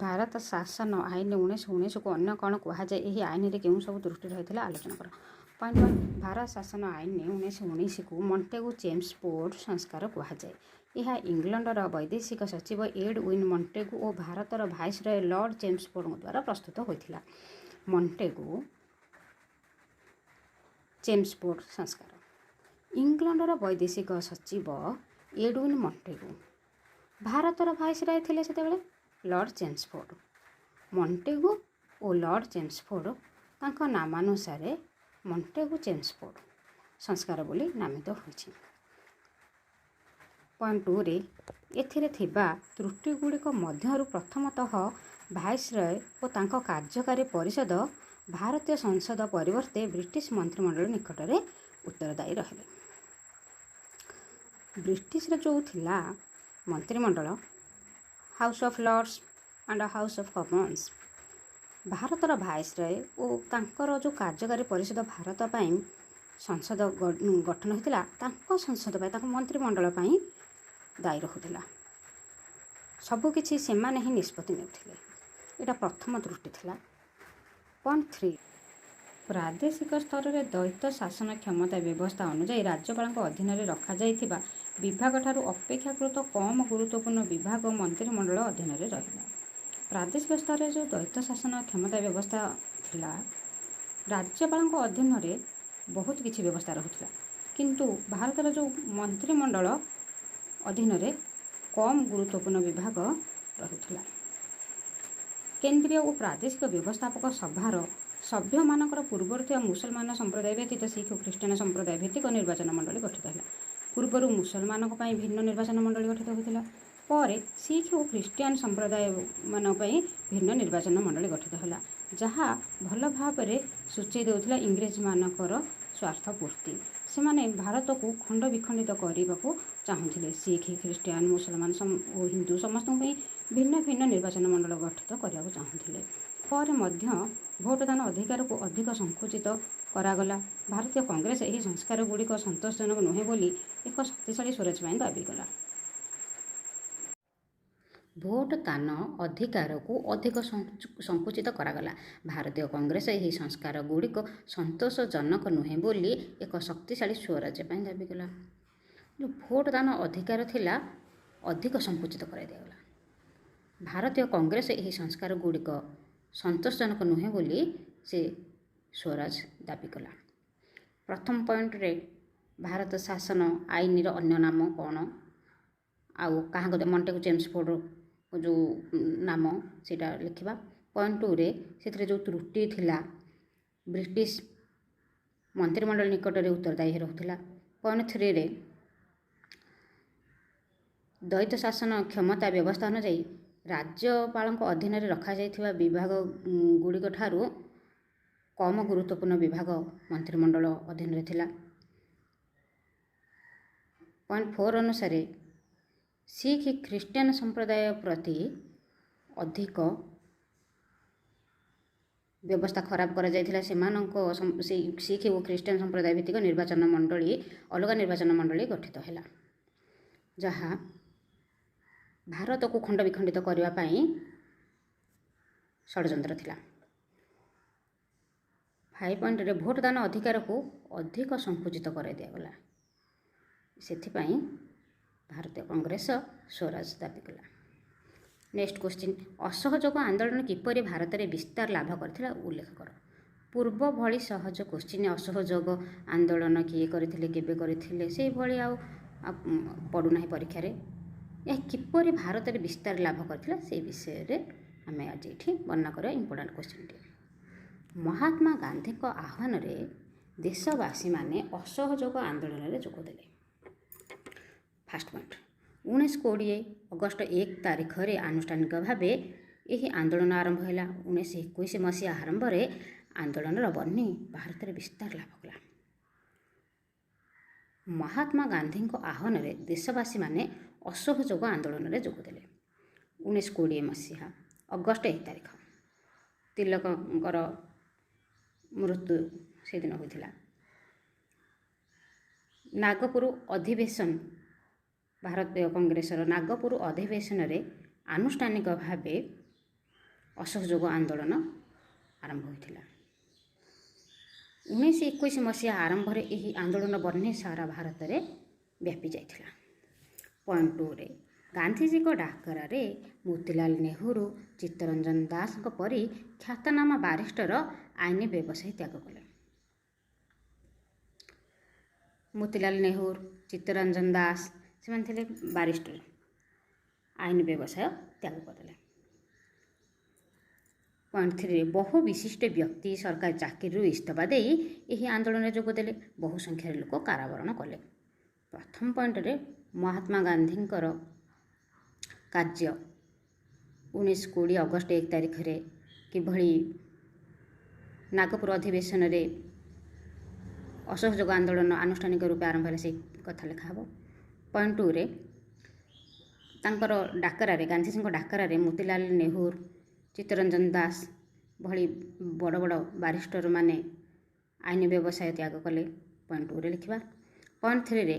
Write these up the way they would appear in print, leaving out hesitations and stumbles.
ଭାରତ ଶାସନ ଆଇନ 1919କୁ ଅନ୍ୟ କ'ଣ କୁହାଯାଏ? ଏହି ଆଇନରେ କେଉଁ ସବୁ ତ୍ରୁଟି ରହିଥିଲା ଆଲୋଚନା କର। ପଏଣ୍ଟ 1 ଭାରତ ଶାସନ ଆଇନ 1919କୁ ମଣ୍ଟେଗୁ ଚେମ୍ସଫୋର୍ଡ ସଂସ୍କାର କୁହାଯାଏ। ଏହା ଇଂଲଣ୍ଡର ବୈଦେଶିକ ସଚିବ ଏଡୱିନ୍ ମଣ୍ଟେଗୁ ଓ ଭାରତର ଭାଇସରୟ ଲର୍ଡ ଚେମ୍ସଫୋର୍ଡଙ୍କ ଦ୍ୱାରା ପ୍ରସ୍ତୁତ ହୋଇଥିଲା। ମଣ୍ଟେଗୁ ଚେମ୍ସଫୋର୍ଡ ସଂସ୍କାର। ଇଂଲଣ୍ଡର ବୈଦେଶିକ ସଚିବ ଏଡୱିନ୍ ମଣ୍ଟେଗୁ। ଭାରତର ଭାଇସରୟ ଥିଲେ ସେତେବେଳେ ଲର୍ଡ ଚେମ୍ସଫୋର୍ଡ। ମଣ୍ଟେଗୁ ଓ ଲର୍ଡ ଚେମ୍ସଫୋର୍ଡ ତାଙ୍କ ନାମାନୁସାରେ ମଣ୍ଟେଗୁ ଚେମ୍ସଫୋର୍ଡ ସଂସ୍କାର ବୋଲି ନାମିତ ହୋଇଛି। ପଏଣ୍ଟ 2ରେ ଏଥିରେ ଥିବା ତ୍ରୁଟିଗୁଡ଼ିକ ମଧ୍ୟରୁ ପ୍ରଥମତଃ ଭାଇସରୟ ଓ ତାଙ୍କ କାର୍ଯ୍ୟକାରୀ ପରିଷଦ ଭାରତୀୟ ସଂସଦ ପରିବର୍ତ୍ତେ ବ୍ରିଟିଶ ମନ୍ତ୍ରିମଣ୍ଡଳ ନିକଟରେ ଉତ୍ତରଦାୟୀ ରହିଲେ। ବ୍ରିଟିଶର ଯେଉଁ ଥିଲା ମନ୍ତ୍ରିମଣ୍ଡଳ house of Lord's and house of commons, ଭାରତର ଭାଇସରୟ ଓ ତାଙ୍କର ଯେଉଁ କାର୍ଯ୍ୟକାରୀ ପରିଷଦ ଭାରତ ପାଇଁ ସଂସଦ ଗଠନ ହୋଇଥିଲା, ତାଙ୍କ ସଂସଦ ପାଇଁ ତାଙ୍କ ମନ୍ତ୍ରିମଣ୍ଡଳ ପାଇଁ ଦାୟୀ ରହୁଥିଲା। ସବୁକିଛି ସେମାନେ ହିଁ ନିଷ୍ପତ୍ତି ନେଉଥିଲେ। ଏଇଟା ପ୍ରଥମ ତ୍ରୁଟି ଥିଲା। ପଏଣ୍ଟ 3 ପ୍ରାଦେଶିକ ସ୍ତରରେ ଦ୍ୱୈତ ଶାସନ କ୍ଷମତା ବ୍ୟବସ୍ଥା ଅନୁଯାୟୀ ରାଜ୍ୟପାଳଙ୍କ ଅଧୀନରେ ରଖାଯାଇଥିବା ବିଭାଗଠାରୁ ଅପେକ୍ଷାକୃତ କମ୍ ଗୁରୁତ୍ୱପୂର୍ଣ୍ଣ ବିଭାଗ ମନ୍ତ୍ରିମଣ୍ଡଳ ଅଧୀନରେ ରହିଲା। ପ୍ରାଦେଶିକ ସ୍ତରରେ ଯେଉଁ ଦ୍ୱୈତ ଶାସନ କ୍ଷମତା ବ୍ୟବସ୍ଥା ଥିଲା, ରାଜ୍ୟପାଳଙ୍କ ଅଧୀନରେ ବହୁତ କିଛି ବ୍ୟବସ୍ଥା ରହୁଥିଲା, କିନ୍ତୁ ଭାରତର ଯେଉଁ ମନ୍ତ୍ରିମଣ୍ଡଳ ଅଧୀନରେ କମ୍ ଗୁରୁତ୍ୱପୂର୍ଣ୍ଣ ବିଭାଗ ରହୁଥିଲା। କେନ୍ଦ୍ରୀୟ ଓ ପ୍ରାଦେଶିକ ବ୍ୟବସ୍ଥାପକ ସଭାର ସଭ୍ୟମାନଙ୍କର ପୂର୍ବରୁ ଥିବା ମୁସଲମାନ ସମ୍ପ୍ରଦାୟ ବ୍ୟତୀତ ଶିଖ ଓ ଖ୍ରୀଷ୍ଟିଆନ ସମ୍ପ୍ରଦାୟ ଭିତ୍ତିକ ନିର୍ବାଚନ ମଣ୍ଡଳୀ ଗଠିତ ହେଲା। ପୂର୍ବରୁ ମୁସଲମାନଙ୍କ ପାଇଁ ଭିନ୍ନ ନିର୍ବାଚନ ମଣ୍ଡଳୀ ଗଠିତ ହୋଇଥିଲା। ପରେ ଶିଖ ଓ ଖ୍ରୀଷ୍ଟିଆନ ସମ୍ପ୍ରଦାୟମାନଙ୍କ ପାଇଁ ଭିନ୍ନ ନିର୍ବାଚନ ମଣ୍ଡଳୀ ଗଠିତ ହେଲା, ଯାହା ଭଲ ଭାବରେ ସୂଚାଇ ଦେଉଥିଲା ଇଂରେଜମାନଙ୍କର ସ୍ୱାର୍ଥ ପୂର୍ତ୍ତି। ସେମାନେ ଭାରତକୁ ଖଣ୍ଡ ବିଖଣ୍ଡିତ କରିବାକୁ ଚାହୁଁଥିଲେ। ଶିଖ, ଖ୍ରୀଷ୍ଟିଆନ, ମୁସଲମାନ ଓ ହିନ୍ଦୁ ସମସ୍ତଙ୍କ ପାଇଁ ଭିନ୍ନ ଭିନ୍ନ ନିର୍ବାଚନ ମଣ୍ଡଳ ଗଠିତ କରିବାକୁ ଚାହୁଁଥିଲେ। ପରେ ମଧ୍ୟ ଭୋଟଦାନ ଅଧିକାରକୁ ଅଧିକ ସଂକୁଚିତ କରାଗଲା। ଭାରତୀୟ କଂଗ୍ରେସ ଏହି ସଂସ୍କାରଗୁଡ଼ିକ ସନ୍ତୋଷଜନକ ନୁହେଁ ବୋଲି ଏକ ଶକ୍ତିଶାଳୀ ସ୍ୱରାଜ ପାଇଁ ଦାବି କଲା। ଭୋଟଦାନ ଅଧିକାରକୁ ଅଧିକ ସଂକୁଚିତ କରାଗଲା। ଭାରତୀୟ କଂଗ୍ରେସ ଏହି ସଂସ୍କାରଗୁଡ଼ିକ ସନ୍ତୋଷଜନକ ନୁହେଁ ବୋଲି ଏକ ଶକ୍ତିଶାଳୀ ସ୍ୱରାଜ ପାଇଁ ଦାବି କଲା। ଯେଉଁ ଭୋଟଦାନ ଅଧିକାର ଥିଲା, ଅଧିକ ସଂକୁଚିତ କରାଇ ଦିଆଗଲା। ଭାରତୀୟ କଂଗ୍ରେସ ଏହି ସଂସ୍କାରଗୁଡ଼ିକ ସନ୍ତୋଷଜନକ ନୁହେଁ ବୋଲି ସେ ସ୍ୱରାଜ ଦାବି କଲା। ପ୍ରଥମ ପଏଣ୍ଟରେ ଭାରତ ଶାସନ ଆଇନର ଅନ୍ୟ ନାମ କ'ଣ, ଆଉ କାହାଙ୍କ ମଣ୍ଟେଗୁ ଚେମ୍ସଫୋର୍ଡ ଯେଉଁ ନାମ ସେଇଟା ଲେଖିବା। ପଏଣ୍ଟ 2ରେ ସେଥିରେ ଯେଉଁ ତ୍ରୁଟି ଥିଲା, ବ୍ରିଟିଶ ମନ୍ତ୍ରିମଣ୍ଡଳ ନିକଟରେ ଉତ୍ତରଦାୟୀ ରହୁଥିଲା। ପଏଣ୍ଟ 3ରେ ଦ୍ୱୈତ ଶାସନ କ୍ଷମତା ବ୍ୟବସ୍ଥା ଅନୁଯାୟୀ ରାଜ୍ୟପାଳଙ୍କ ଅଧୀନରେ ରଖାଯାଇଥିବା ବିଭାଗ ଗୁଡ଼ିକ ଠାରୁ କମ୍ ଗୁରୁତ୍ୱପୂର୍ଣ୍ଣ ବିଭାଗ ମନ୍ତ୍ରିମଣ୍ଡଳ ଅଧୀନରେ ଥିଲା। ପଏଣ୍ଟ 4 ଅନୁସାରେ ଶିଖ ଖ୍ରୀଷ୍ଟିଆନ ସମ୍ପ୍ରଦାୟ ପ୍ରତି ଅଧିକ ବ୍ୟବସ୍ଥା ଖରାପ କରାଯାଇଥିଲା। ସେମାନଙ୍କ ସେଇ ଶିଖ ଓ ଖ୍ରୀଷ୍ଟିଆନ ସମ୍ପ୍ରଦାୟ ଭିତ୍ତିକ ନିର୍ବାଚନ ମଣ୍ଡଳୀ ଅଲଗା ନିର୍ବାଚନ ମଣ୍ଡଳୀ ଗଠିତ ହେଲା, ଯାହା ଭାରତକୁ ଖଣ୍ଡ ବିଖଣ୍ଡିତ କରିବା ପାଇଁ ଷଡ଼ଯନ୍ତ୍ର ଥିଲା। 5 ପଏଣ୍ଟରେ ଭୋଟଦାନ ଅଧିକାରକୁ ଅଧିକ ସଂକୁଚିତ କରାଇ ଦିଆଗଲା। ସେଥିପାଇଁ ଭାରତୀୟ କଂଗ୍ରେସ ସ୍ୱରାଜ ଦାବି କଲା। ନେକ୍ସଟ କ୍ୱେଶ୍ଚିନ୍, ଅସହଯୋଗ ଆନ୍ଦୋଳନ କିପରି ଭାରତରେ ବିସ୍ତାର ଲାଭ କରିଥିଲା ଉଲ୍ଲେଖ କର। ପୂର୍ବ ଭଳି ସହଜ କ୍ୱେଶ୍ଚିନ୍, ଅସହଯୋଗ ଆନ୍ଦୋଳନ କିଏ କରିଥିଲେ, କେବେ କରିଥିଲେ, ସେଇଭଳି ଆଉ ପଡ଼ୁନାହିଁ ପରୀକ୍ଷାରେ। ଏହା କିପରି ଭାରତରେ ବିସ୍ତାର ଲାଭ କରିଥିଲା ସେଇ ବିଷୟରେ ଆମେ ଆଜି ଏଠି ବର୍ଣ୍ଣନା କରିବା ଇମ୍ପୋର୍ଟାଣ୍ଟ କ୍ୱେଶ୍ଚିନ୍ଟି। ମହାତ୍ମା ଗାନ୍ଧୀଙ୍କ ଆହ୍ୱାନରେ ଦେଶବାସୀମାନେ ଅସହଯୋଗ ଆନ୍ଦୋଳନରେ ଯୋଗଦେଲେ। ଫାଷ୍ଟ ପଏଣ୍ଟ, 1920 ଅଗଷ୍ଟ 1 ତାରିଖରେ ଆନୁଷ୍ଠାନିକ ଭାବେ ଏହି ଆନ୍ଦୋଳନ ଆରମ୍ଭ ହେଲା। 1921 ମସିହା ଆରମ୍ଭରେ ଆନ୍ଦୋଳନର ବହ୍ନି ଭାରତରେ ବିସ୍ତାର ଲାଭ କଲା। ମହାତ୍ମା ଗାନ୍ଧୀଙ୍କ ଆହ୍ୱାନରେ ଦେଶବାସୀମାନେ ଅସହଯୋଗ ଆନ୍ଦୋଳନରେ ଯୋଗଦେଲେ। 1920 ମସିହା ଅଗଷ୍ଟ 1 ତାରିଖ ତିଲକଙ୍କର ମୃତ୍ୟୁ ସେଦିନ ହୋଇଥିଲା। ନାଗପୁର ଅଧିବେଶନ, ଭାରତୀୟ କଂଗ୍ରେସର ନାଗପୁର ଅଧିବେଶନରେ ଆନୁଷ୍ଠାନିକ ଭାବେ ଅସହଯୋଗ ଆନ୍ଦୋଳନ ଆରମ୍ଭ ହୋଇଥିଲା। 1921 ମସିହା ଆରମ୍ଭରେ ଏହି ଆନ୍ଦୋଳନ ବହ୍ନେ ସାରା ଭାରତରେ ବ୍ୟାପି ଯାଇଥିଲା। ପଏଣ୍ଟ 2ରେ ଗାନ୍ଧିଜୀଙ୍କ ଡାକରାରେ ମୋତିଲାଲ ନେହେରୁ, ଚିତ୍ତରଞ୍ଜନ ଦାସଙ୍କ ପରି ଖ୍ୟାତନାମା ବାରିଷ୍ଟର ଆଇନ ବ୍ୟବସାୟୀ ତ୍ୟାଗ କଲେ। ମୋତିଲାଲ ନେହେରୁ, ଚିତ୍ତରଞ୍ଜନ ଦାସ ସେମାନେ ଥିଲେ ବାରିଷ୍ଟର, ଆଇନ ବ୍ୟବସାୟ ତ୍ୟାଗ କରିଦେଲେ। ପଏଣ୍ଟ 3ରେ ବହୁ ବିଶିଷ୍ଟ ବ୍ୟକ୍ତି ସରକାରୀ ଚାକିରିରୁ ଇସ୍ତଫା ଦେଇ ଏହି ଆନ୍ଦୋଳନରେ ଯୋଗ ଦେଲେ। ବହୁ ସଂଖ୍ୟାରେ ଲୋକ କାରାବରଣ କଲେ। ପ୍ରଥମ ପଏଣ୍ଟରେ ମହାତ୍ମା ଗାନ୍ଧୀଙ୍କର କାର୍ଯ୍ୟ 1920 ଅଗଷ୍ଟ 1 ତାରିଖରେ କିଭଳି ନାଗପୁର ଅଧିବେଶନରେ ଅସହଯୋଗ ଆନ୍ଦୋଳନ ଆନୁଷ୍ଠାନିକ ରୂପେ ଆରମ୍ଭ ହେଲା ସେଇ କଥା ଲେଖା ହେବ। ପଏଣ୍ଟ 2ରେ ତାଙ୍କର ଡାକରାରେ, ଗାନ୍ଧିଜୀଙ୍କ ଡାକରାରେ ମୋତିଲାଲ ନେହେରୁ, ଚିତ୍ତରଞ୍ଜନ ଦାସ ଭଳି ବଡ଼ ବଡ଼ ବାରିଷ୍ଟରମାନେ ଆଇନ ବ୍ୟବସାୟ ତ୍ୟାଗ କଲେ। ପଏଣ୍ଟ 2ରେ ଲେଖିବା। ପଏଣ୍ଟ 3ରେ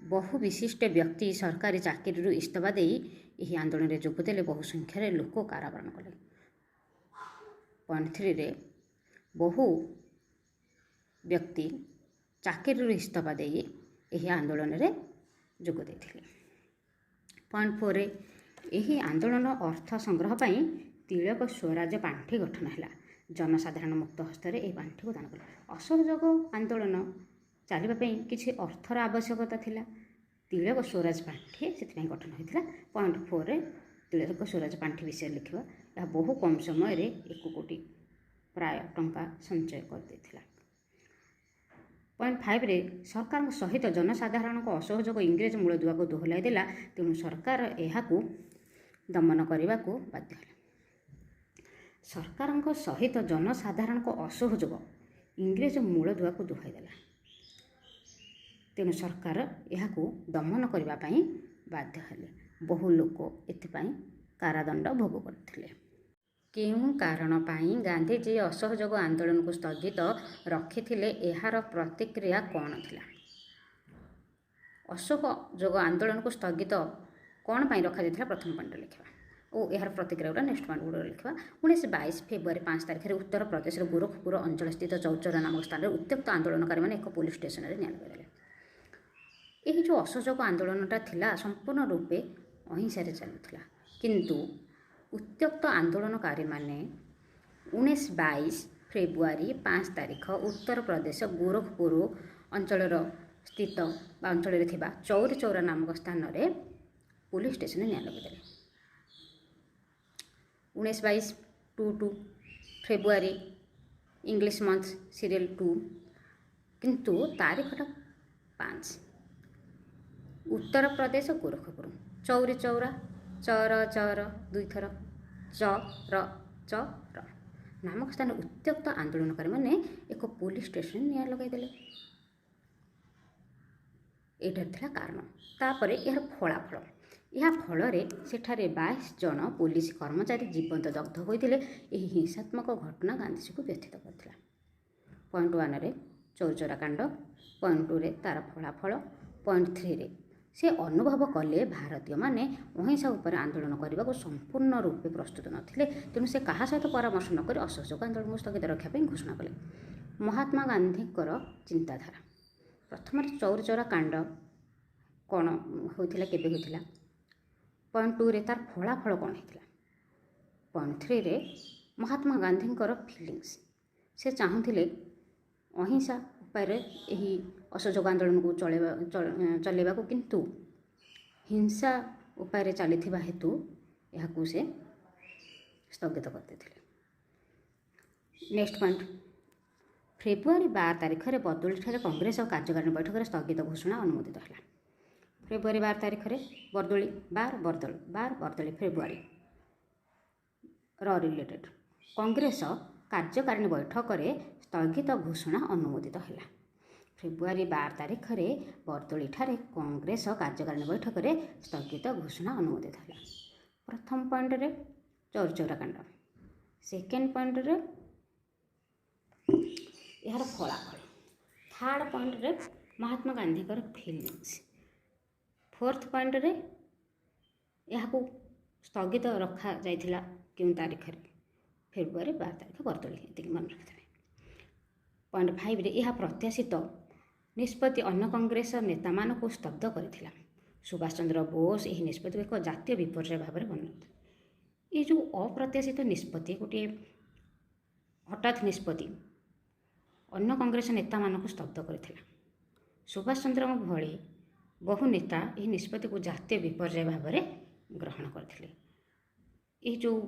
ବହୁ ବିଶିଷ୍ଟ ବ୍ୟକ୍ତି ସରକାରୀ ଚାକିରିରୁ ଇସ୍ତଫା ଦେଇ ଏହି ଆନ୍ଦୋଳନରେ ଯୋଗ ଦେଲେ। ବହୁ ସଂଖ୍ୟାରେ ଲୋକ କାରାବରଣ କଲେ। ପଏଣ୍ଟ 3ରେ ବହୁ ବ୍ୟକ୍ତି ଚାକିରିରୁ ଇସ୍ତଫା ଦେଇ ଏହି ଆନ୍ଦୋଳନରେ ଯୋଗ ଦେଇଥିଲେ। ପଏଣ୍ଟ 4ରେ ଏହି ଆନ୍ଦୋଳନ ଅର୍ଥ ସଂଗ୍ରହ ପାଇଁ ତିଳକ ସ୍ୱରାଜ ପାଣ୍ଠି ଗଠନ ହେଲା। ଜନସାଧାରଣ ମୁକ୍ତ ହସ୍ତରେ ଏହି ପାଣ୍ଠିକୁ ଦାନ କଲେ। ଅସହଯୋଗ ଆନ୍ଦୋଳନ ଚାଲିବା ପାଇଁ କିଛି ଅର୍ଥର ଆବଶ୍ୟକତା ଥିଲା। ତିଳକ ସ୍ୱରାଜ ପାଣ୍ଠି ସେଥିପାଇଁ ଗଠନ ହୋଇଥିଲା। ପଏଣ୍ଟ 4ରେ ତିଳକ ସ୍ୱରାଜ ପାଣ୍ଠି ବିଷୟରେ ଲେଖିବା। ଏହା ବହୁ କମ୍ ସମୟରେ 1 କୋଟି ପ୍ରାୟ ଟଙ୍କା ସଞ୍ଚୟ କରିଦେଇଥିଲା। ପଏଣ୍ଟ 5ରେ ସରକାରଙ୍କ ସହିତ ଜନସାଧାରଣଙ୍କ ଅସହଯୋଗ ଇଂରେଜ ମୂଳଦୁଆକୁ ଦୋହଲାଇ ଦେଲା। ତେଣୁ ସରକାର ଏହାକୁ ଦମନ କରିବାକୁ ବାଧ୍ୟ ହେଲେ। ସରକାରଙ୍କ ସହିତ ଜନସାଧାରଣଙ୍କ ଅସହଯୋଗ ଇଂରେଜ ମୂଳଦୁଆକୁ ଦୋହଲାଇ ଦେଲା। ତେଣୁ ସରକାର ଏହାକୁ ଦମନ କରିବା ପାଇଁ ବାଧ୍ୟ ହେଲେ। ବହୁ ଲୋକ ଏଥିପାଇଁ କାରାଦଣ୍ଡ ଭୋଗ କରିଥିଲେ। କେଉଁ କାରଣ ପାଇଁ ଗାନ୍ଧିଜୀ ଅସହଯୋଗ ଆନ୍ଦୋଳନକୁ ସ୍ଥଗିତ ରଖିଥିଲେ, ଏହାର ପ୍ରତିକ୍ରିୟା କ'ଣ ଥିଲା? ଅସହଯୋଗ ଆନ୍ଦୋଳନକୁ ସ୍ଥଗିତ କ'ଣ ପାଇଁ ରଖାଯାଇଥିଲା ପ୍ରଥମ ପଏଣ୍ଟରେ ଲେଖିବା ଓ ଏହାର ପ୍ରତିକ୍ରିୟା ଗୁଡ଼ା ନେକ୍ସଟ ପଏଣ୍ଟ ଗୁଡ଼ିକ ଲେଖିବା। 1922 ଫେବୃଆରୀ 5 ତାରିଖରେ ଉତ୍ତରପ୍ରଦେଶର ଗୋରଖପୁର ଅଞ୍ଚଳସ୍ଥିତ ଚୌଚୌରା ନାମକ ସ୍ଥାନରେ ଉତ୍ତ୍ୟକ୍ତ ଆନ୍ଦୋଳନକାରୀମାନେ ଏକ ପୋଲିସ ଷ୍ଟେସନରେ ନିଆଁ ଲଗାଇଦେଲେ। ଏହି ଯେଉଁ ଅସହଯୋଗ ଆନ୍ଦୋଳନଟା ଥିଲା ସମ୍ପୂର୍ଣ୍ଣ ରୂପେ ଅହିଂସାରେ ଚାଲୁଥିଲା। କିନ୍ତୁ ଉତ୍ତ୍ୟକ୍ତ ଆନ୍ଦୋଳନକାରୀମାନେ 1922 ଫେବୃଆରୀ 5 ତାରିଖ ଉତ୍ତରପ୍ରଦେଶ ଗୋରଖପୁର ଅଞ୍ଚଳର ସ୍ଥିତ ବା ଅଞ୍ଚଳରେ ଥିବା ଚୌରିଚୌରା ନାମକ ସ୍ଥାନରେ ପୋଲିସ ଷ୍ଟେସନରେ ନିଆଁ ଲଗାଇଦେଲେ। 1922 ଫେବୃଆରୀ ଇଂଲିଶ ମନ୍ଥ ସିରିଏଲ୍ 2 କିନ୍ତୁ ତାରିଖଟା 5। ଉତ୍ତରପ୍ରଦେଶ ଗୋରଖପୁର ଚୌରିଚୌରା ଚର ଚର 2 ଥର ଚର ଚର ନାମକ ସ୍ଥାନରେ ଉତ୍ତ୍ୟକ୍ତ ଆନ୍ଦୋଳନକାରୀମାନେ ଏକ ପୋଲିସ ଷ୍ଟେସନରେ ନିଆଁ ଲଗାଇଦେଲେ। ଏଇଟାରେ ଥିଲା କାରଣ। ତାପରେ ଏହାର ଫଳାଫଳ, ଏହା ଫଳରେ ସେଠାରେ 22 ଜଣ ପୋଲିସ କର୍ମଚାରୀ ଜୀବନ୍ତ ଦଗ୍ଧ ହୋଇଥିଲେ। ଏହି ହିଂସାତ୍ମକ ଘଟଣା ଗାନ୍ଧିଜୀଙ୍କୁ ବ୍ୟଥିତ କରିଥିଲା। ପଏଣ୍ଟ 1ରେ ଚୌରିଚୌରା କାଣ୍ଡ, ପଏଣ୍ଟ 2ରେ ତା'ର ଫଳାଫଳ, ପଏଣ୍ଟ 3ରେ ସେ ଅନୁଭବ କଲେ ଭାରତୀୟମାନେ ଅହିଂସା ଉପରେ ଆନ୍ଦୋଳନ କରିବାକୁ ସମ୍ପୂର୍ଣ୍ଣ ରୂପେ ପ୍ରସ୍ତୁତ ନଥିଲେ। ତେଣୁ ସେ କାହା ସହିତ ପରାମର୍ଶ ନକରି ଅସହଯୋଗ ଆନ୍ଦୋଳନକୁ ସ୍ଥଗିତ ରଖିବା ପାଇଁ ଘୋଷଣା କଲେ। ମହାତ୍ମା ଗାନ୍ଧୀଙ୍କର ଚିନ୍ତାଧାରା। ପ୍ରଥମରେ ଚୌରିଚୌରା କାଣ୍ଡ କ'ଣ ହୋଇଥିଲା, କେବେ ହୋଇଥିଲା? ପଏଣ୍ଟ 2ରେ ତା'ର ଫଳାଫଳ କ'ଣ ହୋଇଥିଲା? ପଏଣ୍ଟ 3ରେ ମହାତ୍ମା ଗାନ୍ଧୀଙ୍କର ଫିଲିଙ୍ଗସ୍। ସେ ଚାହୁଁଥିଲେ ଅହିଂସା ଉପାୟରେ ଏହି ଅସହଯୋଗ ଆନ୍ଦୋଳନକୁ ଚଳାଇବାକୁ, କିନ୍ତୁ ହିଂସା ଉପାୟରେ ଚାଲିଥିବା ହେତୁ ଏହାକୁ ସେ ସ୍ଥଗିତ କରିଦେଇଥିଲେ। ନେକ୍ସଟ ପଏଣ୍ଟ, ଫେବୃଆରୀ 12 ତାରିଖରେ ବର୍ଦୋଳିଠାରେ କଂଗ୍ରେସ ଓ କାର୍ଯ୍ୟକାରିଣୀ ବୈଠକରେ ସ୍ଥଗିତ ଘୋଷଣା ଅନୁମୋଦିତ ହେଲା। ଫେବୃଆରୀ 12 ତାରିଖରେ ବର୍ଦୋଳି 12 ଫେବୃଆରୀ ରିଲେଟେଡ୍ କଂଗ୍ରେସ କାର୍ଯ୍ୟକାରିଣୀ ବୈଠକରେ ସ୍ଥଗିତ ଘୋଷଣା ଅନୁମୋଦିତ ହେଲା। ଫେବୃଆରୀ 12 ତାରିଖରେ ବର୍ଦୋଳିଠାରେ କଂଗ୍ରେସ କାର୍ଯ୍ୟକାରିଣୀ ବୈଠକରେ ସ୍ଥଗିତ ଘୋଷଣା ଅନୁମୋଦିତ ହେଲା। ପ୍ରଥମ ପଏଣ୍ଟରେ ଚୌରିଚୌରା କାଣ୍ଡ, ସେକେଣ୍ଡ ପଏଣ୍ଟରେ ଏହାର ଫଳାଫଳ, ଥାର୍ଡ଼ ପଏଣ୍ଟରେ ମହାତ୍ମା ଗାନ୍ଧୀଙ୍କର ଫିଲିଙ୍ଗସ୍, ଫୋର୍ଥ ପଏଣ୍ଟରେ ଏହାକୁ ସ୍ଥଗିତ ରଖାଯାଇଥିଲା କେଉଁ ତାରିଖରେ ଫେବୃଆରୀ 12 ତାରିଖ ବରଦୋଳି। ଏତିକି ମନେ ରଖିଥିବେ। ପଏଣ୍ଟ 5ରେ ଏହା ପ୍ରତ୍ୟାଶିତ ନିଷ୍ପତ୍ତି ଅନ୍ୟ କଂଗ୍ରେସ ନେତାମାନଙ୍କୁ ସ୍ତବ୍ଧ କରିଥିଲା। ସୁଭାଷ ଚନ୍ଦ୍ର ବୋଷ ଏହି ନିଷ୍ପତ୍ତିକୁ ଏକ ଜାତୀୟ ବିପର୍ଯ୍ୟୟ ଭାବରେ ବର୍ଣ୍ଣନା। ଏ ଯେଉଁ ଅପ୍ରତ୍ୟାଶିତ ନିଷ୍ପତ୍ତି, ଗୋଟିଏ ହଠାତ୍ ନିଷ୍ପତ୍ତି ଅନ୍ୟ କଂଗ୍ରେସ ନେତାମାନଙ୍କୁ ସ୍ତବ୍ଧ କରିଥିଲା। ସୁଭାଷ ଚନ୍ଦ୍ରଙ୍କ ଭଳି ବହୁ ନେତା ଏହି ନିଷ୍ପତ୍ତିକୁ ଜାତୀୟ ବିପର୍ଯ୍ୟୟ ଭାବରେ ଗ୍ରହଣ କରିଥିଲେ। ଏହି ଯେଉଁ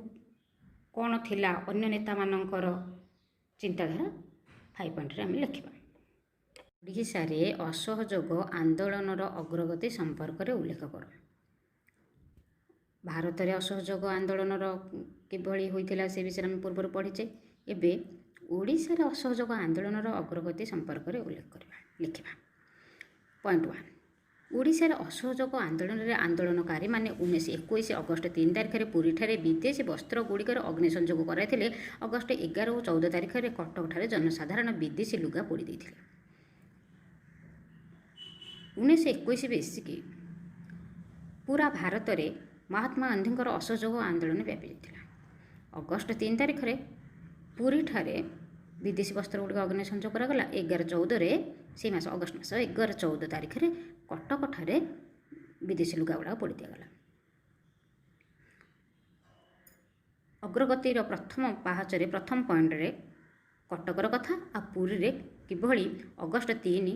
କ'ଣ ଥିଲା ଅନ୍ୟ ନେତାମାନଙ୍କର ଚିନ୍ତାଧାରା 5 ପଏଣ୍ଟରେ ଆମେ ଲେଖିବା। ଓଡ଼ିଶାରେ ଅସହଯୋଗ ଆନ୍ଦୋଳନର ଅଗ୍ରଗତି ସମ୍ପର୍କରେ ଉଲ୍ଲେଖ କର। ଭାରତରେ ଅସହଯୋଗ ଆନ୍ଦୋଳନର କିଭଳି ହୋଇଥିଲା ସେ ବିଷୟରେ ଆମେ ପୂର୍ବରୁ ପଢ଼ିଛେ। ଏବେ ଓଡ଼ିଶାରେ ଅସହଯୋଗ ଆନ୍ଦୋଳନର ଅଗ୍ରଗତି ସମ୍ପର୍କରେ ଉଲ୍ଲେଖ କରିବା, ଲେଖିବା। ପଏଣ୍ଟ 1, ଓଡ଼ିଶାରେ ଅସହଯୋଗ ଆନ୍ଦୋଳନରେ ଆନ୍ଦୋଳନକାରୀମାନେ 1921 ଅଗଷ୍ଟ 3 ତାରିଖରେ ପୁରୀଠାରେ ବିଦେଶୀ ବସ୍ତ୍ରଗୁଡ଼ିକର ଅଗ୍ନି ସଂଯୋଗ କରାଇଥିଲେ। ଅଗଷ୍ଟ 11 ଓ 14 ତାରିଖରେ କଟକଠାରେ ଜନସାଧାରଣ ବିଦେଶୀ ଲୁଗା ପୋଡ଼ି ଦେଇଥିଲେ। 1921 ବେଶିକି ପୁରା ଭାରତରେ ମହାତ୍ମା ଗାନ୍ଧୀଙ୍କର ଅସହଯୋଗ ଆନ୍ଦୋଳନ ବ୍ୟାପି ଯାଇଥିଲା। ଅଗଷ୍ଟ 3 ତାରିଖରେ ପୁରୀଠାରେ ବିଦେଶୀ ବସ୍ତ୍ରଗୁଡ଼ିକ ଅଗ୍ନି ସଂଯୋଗ କରାଗଲା। 11-14ରେ ସେଇ ମାସ ଅଗଷ୍ଟ ମାସ 11-14 ତାରିଖରେ କଟକଠାରେ ବିଦେଶୀ ଲୁଗା ଗୁଡ଼ାକ ପୋଡ଼ି ଦିଆଗଲା। ଅଗ୍ରଗତିର ପ୍ରଥମ ପାହାଚରେ ପ୍ରଥମ ପଏଣ୍ଟରେ କଟକର କଥା ଆଉ ପୁରୀରେ କିଭଳି ଅଗଷ୍ଟ 3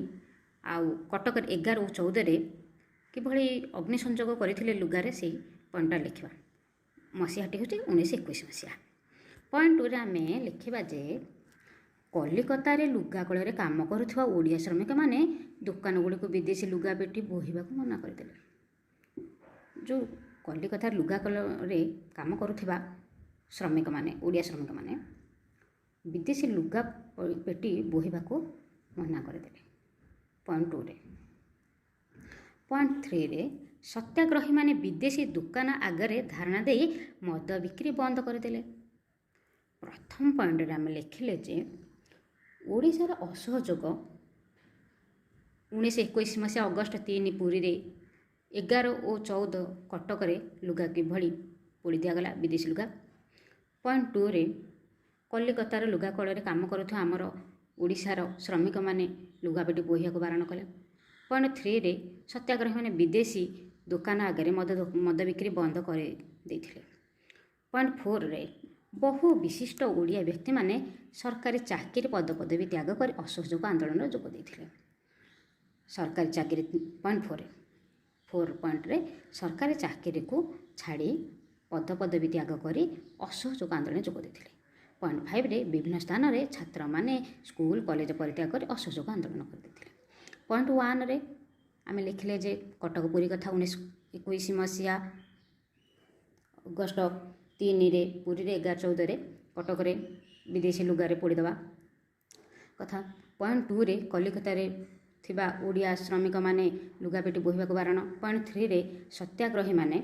ଆଉ କଟକରେ 11 ଓ 14ରେ କିଭଳି ଅଗ୍ନି ସଂଯୋଗ କରିଥିଲେ ଲୁଗାରେ, ସେଇ ପଏଣ୍ଟଟା ଲେଖିବା। ମସିହାଟି ହେଉଛି 1921 ମସିହା। ପଏଣ୍ଟ 2ରେ ଆମେ ଲେଖିବା ଯେ କଲିକତାରେ ଲୁଗା କଳରେ କାମ କରୁଥିବା ଓଡ଼ିଆ ଶ୍ରମିକମାନେ ଦୋକାନଗୁଡ଼ିକୁ ବିଦେଶୀ ଲୁଗା ପେଟି ବୋହିବାକୁ ମନା କରିଦେଲେ। ଯେଉଁ କଲିକତାର ଲୁଗା କଳରେ କାମ କରୁଥିବା ଶ୍ରମିକମାନେ, ଓଡ଼ିଆ ଶ୍ରମିକମାନେ ବିଦେଶୀ ଲୁଗା ପେଟି ବୋହିବାକୁ ମନା କରିଦେଲେ। ପଏଣ୍ଟ 2ରେ। ପଏଣ୍ଟ 3ରେ ସତ୍ୟାଗ୍ରହୀମାନେ ବିଦେଶୀ ଦୋକାନ ଆଗରେ ଧାରଣା ଦେଇ ମଦ ବିକ୍ରି ବନ୍ଦ କରିଦେଲେ। ପ୍ରଥମ ପଏଣ୍ଟରେ ଆମେ ଲେଖିଲେ ଯେ ଓଡ଼ିଶାର ଅସହଯୋଗ 1921 ମସିହା ଅଗଷ୍ଟ 3 ପୁରୀରେ, 11 ଓ 14 କଟକରେ ଲୁଗା କିଭଳି ପୋଡ଼ି ଦିଆଗଲା, ବିଦେଶୀ ଲୁଗା। ପଏଣ୍ଟ 2ରେ କଲିକତାର ଲୁଗା କଳରେ କାମ କରୁଥିବା ଆମର ଓଡ଼ିଶାର ଶ୍ରମିକମାନେ ଲୁଗାପେଟି ବୋହିବାକୁ ବାରଣ କଲେ। ପଏଣ୍ଟ 3ରେ ସତ୍ୟାଗ୍ରହୀମାନେ ବିଦେଶୀ ଦୋକାନ ଆଗରେ ମଦ ବିକ୍ରି ବନ୍ଦ କରିଦେଇଥିଲେ। ପଏଣ୍ଟ 4ରେ ବହୁ ବିଶିଷ୍ଟ ଓଡ଼ିଆ ବ୍ୟକ୍ତିମାନେ ସରକାରୀ ଚାକିରି ପଦପଦବୀ ତ୍ୟାଗ କରି ଅସହଯୋଗ ଆନ୍ଦୋଳନରେ ଯୋଗ ଦେଇଥିଲେ। ସରକାରୀ ଚାକିରି ପଏଣ୍ଟ 4 ପଏଣ୍ଟରେ ସରକାରୀ ଚାକିରିକୁ ଛାଡ଼ି ପଦପଦବୀ ତ୍ୟାଗ କରି ଅସହଯୋଗ ଆନ୍ଦୋଳନରେ ଯୋଗ ଦେଇଥିଲେ। ପଏଣ୍ଟ 5ରେ ବିଭିନ୍ନ ସ୍ଥାନରେ ଛାତ୍ରମାନେ ସ୍କୁଲ କଲେଜ ପରିତ୍ୟାଗ କରି ଅସହଯୋଗ ଆନ୍ଦୋଳନ କରିଦେଇଥିଲେ। ପଏଣ୍ଟ 1ରେ ଆମେ ଲେଖିଲେ ଯେ କଟକ ପୁରୀ କଥା 1921 ମସିହା ଅଗଷ୍ଟ 3ରେ ପୁରୀରେ, 11-14ରେ କଟକରେ ବିଦେଶୀ ଲୁଗାରେ ପୋଡ଼ିଦେବା କଥା। ପଏଣ୍ଟ 2ରେ କଲିକତାରେ ଥିବା ଓଡ଼ିଆ ଶ୍ରମିକମାନେ ଲୁଗାପେଟି ବୋହିବାକୁ ବାରଣ। ପଏଣ୍ଟ 3ରେ ସତ୍ୟାଗ୍ରହୀମାନେ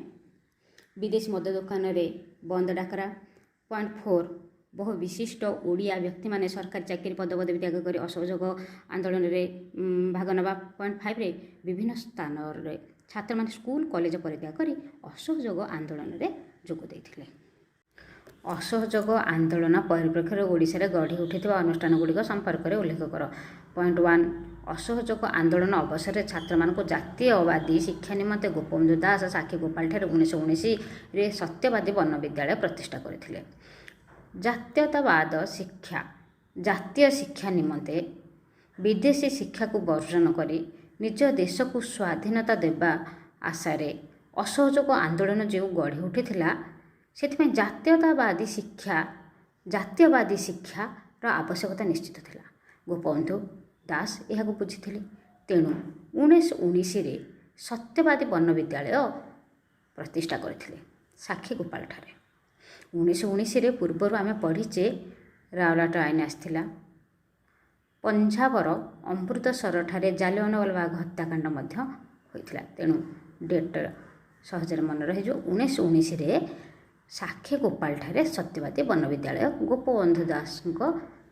ବିଦେଶୀ ମଦ ଦୋକାନରେ ବନ୍ଦ ଡାକରା। ପଏଣ୍ଟ 4 ବହୁ ବିଶିଷ୍ଟ ଓଡ଼ିଆ ବ୍ୟକ୍ତିମାନେ ସରକାରୀ ଚାକିରି ପଦପଦବୀ ତ୍ୟାଗ କରି ଅସହଯୋଗ ଆନ୍ଦୋଳନରେ ଭାଗ ନେବା। ପଏଣ୍ଟ 5ରେ ବିଭିନ୍ନ ସ୍ଥାନରେ ଛାତ୍ରମାନେ ସ୍କୁଲ କଲେଜ ପରିତ୍ୟାଗ କରି ଅସହଯୋଗ ଆନ୍ଦୋଳନରେ ଯୋଗ ଦେଇଥିଲେ। ଅସହଯୋଗ ଆନ୍ଦୋଳନ ପରିପ୍ରେକ୍ଷୀରେ ଓଡ଼ିଶାରେ ଗଢ଼ି ଉଠିଥିବା ଅନୁଷ୍ଠାନଗୁଡ଼ିକ ସମ୍ପର୍କରେ ଉଲ୍ଲେଖ କର। ପଏଣ୍ଟ 1 ଅସହଯୋଗ ଆନ୍ଦୋଳନ ଅବସରରେ ଛାତ୍ରମାନଙ୍କୁ ଜାତୀୟବାଦୀ ଶିକ୍ଷା ନିମନ୍ତେ ଗୋପବନ୍ଧୁ ଦାସ ସାକ୍ଷୀଗୋପାଳଠାରେ 1919ରେ ସତ୍ୟବାଦୀ ବନ ବିଦ୍ୟାଳୟ ପ୍ରତିଷ୍ଠା କରିଥିଲେ। ଜାତୀୟତାବାଦ ଶିକ୍ଷା, ଜାତୀୟ ଶିକ୍ଷା ନିମନ୍ତେ ବିଦେଶୀ ଶିକ୍ଷାକୁ ବର୍ଜନ କରି ନିଜ ଦେଶକୁ ସ୍ୱାଧୀନତା ଦେବା ଆଶାରେ ଅସହଯୋଗ ଆନ୍ଦୋଳନ ଯେଉଁ ଗଢ଼ି ଉଠିଥିଲା, ସେଥିପାଇଁ ଜାତୀୟବାଦୀ ଶିକ୍ଷାର ଆବଶ୍ୟକତା ନିଶ୍ଚିତ ଥିଲା। ଗୋପବନ୍ଧୁ ଦାସ ଏହାକୁ ବୁଝିଥିଲେ। ତେଣୁ 1919ରେ ସତ୍ୟବାଦୀ ବନ ବିଦ୍ୟାଳୟ ପ୍ରତିଷ୍ଠା କରିଥିଲେ ସାକ୍ଷୀଗୋପାଳଠାରେ। 1919ରେ ପୂର୍ବରୁ ଆମେ ପଢ଼ିଛେ ରାଓଲାଟ ଆଇନ ଆସିଥିଲା। ପଞ୍ଜାବର ଅମୃତସରଠାରେ ଜାଲିଆନାୱାଲାବାଗ ହତ୍ୟାକାଣ୍ଡ ମଧ୍ୟ ହୋଇଥିଲା। ତେଣୁ ଡେଟ୍ ସହଜରେ ମନେ ରହିଯିବ। 1919ରେ ସାକ୍ଷୀଗୋପାଳଠାରେ ସତ୍ୟବାଦୀ ବନ ବିଦ୍ୟାଳୟ ଗୋପବନ୍ଧୁ ଦାସଙ୍କ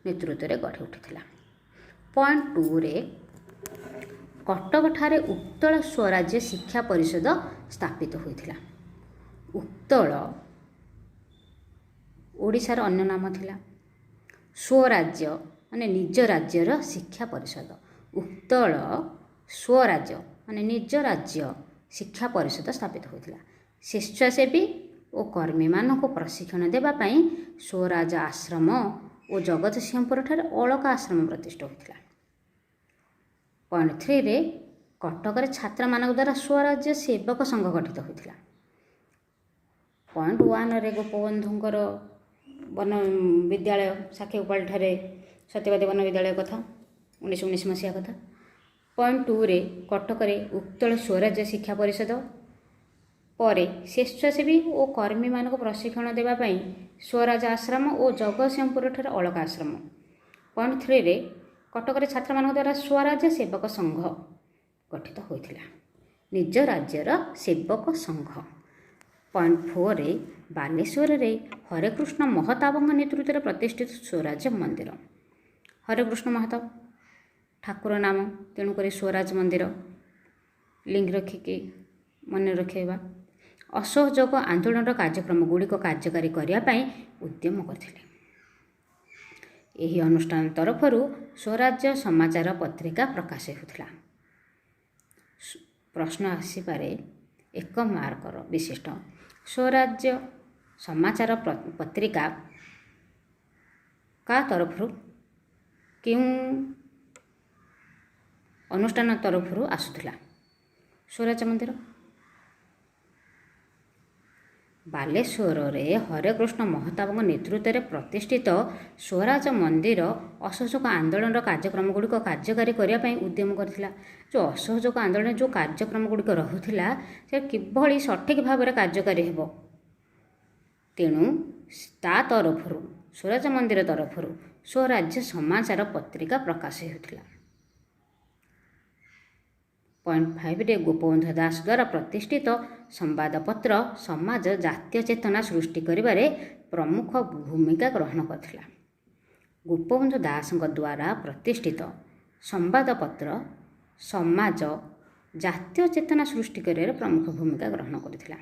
ନେତୃତ୍ୱରେ ଗଢ଼ି ଉଠିଥିଲା। ପଏଣ୍ଟ 2ରେ କଟକଠାରେ ଉତ୍କଳ ସ୍ୱରାଜ୍ୟ ଶିକ୍ଷା ପରିଷଦ ସ୍ଥାପିତ ହୋଇଥିଲା। ଉତ୍କଳ ଓଡ଼ିଶାର ଅନ୍ୟ ନାମ ଥିଲା। ସ୍ୱରାଜ୍ୟ ମାନେ ନିଜ ରାଜ୍ୟର ଶିକ୍ଷା ପରିଷଦ। ଉତ୍କଳ ସ୍ୱରାଜ୍ୟ ମାନେ ନିଜ ରାଜ୍ୟ ଶିକ୍ଷା ପରିଷଦ ସ୍ଥାପିତ ହୋଇଥିଲା। ସ୍ୱେଚ୍ଛାସେବୀ ଓ କର୍ମୀମାନଙ୍କୁ ପ୍ରଶିକ୍ଷଣ ଦେବା ପାଇଁ ସ୍ୱରାଜ ଆଶ୍ରମ ଓ ଜଗତସିଂହପୁରଠାରେ ଅଳକା ଆଶ୍ରମ ପ୍ରତିଷ୍ଠା ହୋଇଥିଲା। ପଏଣ୍ଟ 3ରେ କଟକରେ ଛାତ୍ରମାନଙ୍କ ଦ୍ୱାରା ସ୍ୱରାଜ୍ୟ ସେବକ ସଂଘ ଗଠିତ ହୋଇଥିଲା। ପଏଣ୍ଟ 1ରେ ଗୋପବନ୍ଧୁଙ୍କର ବନ ବିଦ୍ୟାଳୟ ସାକ୍ଷୀଗୋପାଳଠାରେ ସତ୍ୟବାଦୀ ବନ ବିଦ୍ୟାଳୟ କଥା 1919 ମସିହା କଥା। ପଏଣ୍ଟ 2ରେ କଟକରେ ଉତ୍କଳ ସ୍ୱରାଜ୍ୟ ଶିକ୍ଷା ପରିଷଦ, ପରେ ସ୍ୱେଚ୍ଛାସେବୀ ଓ କର୍ମୀମାନଙ୍କୁ ପ୍ରଶିକ୍ଷଣ ଦେବା ପାଇଁ ସ୍ୱରାଜ ଆଶ୍ରମ ଓ ଜଗତସିଂହପୁରଠାରେ ଅଳକା ଆଶ୍ରମ। ପଏଣ୍ଟ 3ରେ କଟକରେ ଛାତ୍ରମାନଙ୍କ ଦ୍ୱାରା ସ୍ୱରାଜ୍ୟ ସେବକ ସଂଘ ଗଠିତ ହୋଇଥିଲା। ନିଜ ରାଜ୍ୟର ସେବକ ସଂଘ। ପଏଣ୍ଟ 4ରେ ବାଲେଶ୍ୱରରେ ହରେକୃଷ୍ଣ ମହତାବଙ୍କ ନେତୃତ୍ୱରେ ପ୍ରତିଷ୍ଠିତ ସ୍ୱରାଜ ମନ୍ଦିର। ହରେକୃଷ୍ଣ ମହତାବ ଠାକୁର ନାମ, ତେଣୁକରି ସ୍ୱରାଜ ମନ୍ଦିର ଲିଙ୍କ୍ ରଖିକି ମନେ ରଖାଇବା। ଅସହଯୋଗ ଆନ୍ଦୋଳନର କାର୍ଯ୍ୟକ୍ରମ ଗୁଡ଼ିକ କାର୍ଯ୍ୟକାରୀ କରିବା ପାଇଁ ଉଦ୍ୟମ କରିଥିଲେ। ଏହି ଅନୁଷ୍ଠାନ ତରଫରୁ ସ୍ୱରାଜ୍ୟ ସମାଚାର ପତ୍ରିକା ପ୍ରକାଶ ହେଉଥିଲା। ପ୍ରଶ୍ନ ଆସିପାରେ 1 ମାର୍କର ବିଶିଷ୍ଟ ସ୍ୱରାଜ୍ୟ ସମାଚାର ପତ୍ରିକା କା ତରଫରୁ କେଉଁ ଅନୁଷ୍ଠାନ ତରଫରୁ ଆସୁଥିଲା? ସ୍ୱରାଜ ମନ୍ଦିର। ବାଲେଶ୍ୱରରେ ହରେକୃଷ୍ଣ ମହତାବଙ୍କ ନେତୃତ୍ୱରେ ପ୍ରତିଷ୍ଠିତ ସ୍ୱରାଜ ମନ୍ଦିର ଅସହଯୋଗ ଆନ୍ଦୋଳନର କାର୍ଯ୍ୟକ୍ରମ ଗୁଡ଼ିକ କାର୍ଯ୍ୟକାରୀ କରିବା ପାଇଁ ଉଦ୍ୟମ କରିଥିଲା। ଯେଉଁ ଅସହଯୋଗ ଆନ୍ଦୋଳନ ଯେଉଁ କାର୍ଯ୍ୟକ୍ରମ ଗୁଡ଼ିକ ରହୁଥିଲା ସେ କିଭଳି ସଠିକ୍ ଭାବରେ କାର୍ଯ୍ୟକାରୀ ହେବ, ତେଣୁ ତା ତରଫରୁ ସ୍ୱରାଜ ମନ୍ଦିର ତରଫରୁ ସ୍ୱରାଜ୍ୟ ସମାଚାର ପତ୍ରିକା ପ୍ରକାଶ ହେଉଥିଲା। ପଏଣ୍ଟ 5ରେ ଗୋପବନ୍ଧୁ ଦାସ ଦ୍ୱାରା ପ୍ରତିଷ୍ଠିତ ସମ୍ବାଦପତ୍ର ସମାଜ ଜାତୀୟ ଚେତନା ସୃଷ୍ଟି କରିବାରେ ପ୍ରମୁଖ ଭୂମିକା ଗ୍ରହଣ କରିଥିଲା। ଗୋପବନ୍ଧୁ ଦାସଙ୍କ ଦ୍ୱାରା ପ୍ରତିଷ୍ଠିତ ସମ୍ବାଦପତ୍ର ସମାଜ ଜାତୀୟ ଚେତନା ସୃଷ୍ଟି କରିବାରେ ପ୍ରମୁଖ ଭୂମିକା ଗ୍ରହଣ କରିଥିଲା।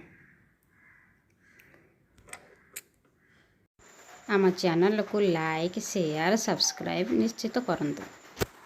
ଆମ ଚ୍ୟାନେଲକୁ ଲାଇକ୍, ସେୟାର, ସବସ୍କ୍ରାଇବ୍ ନିଶ୍ଚିତ କରନ୍ତୁ।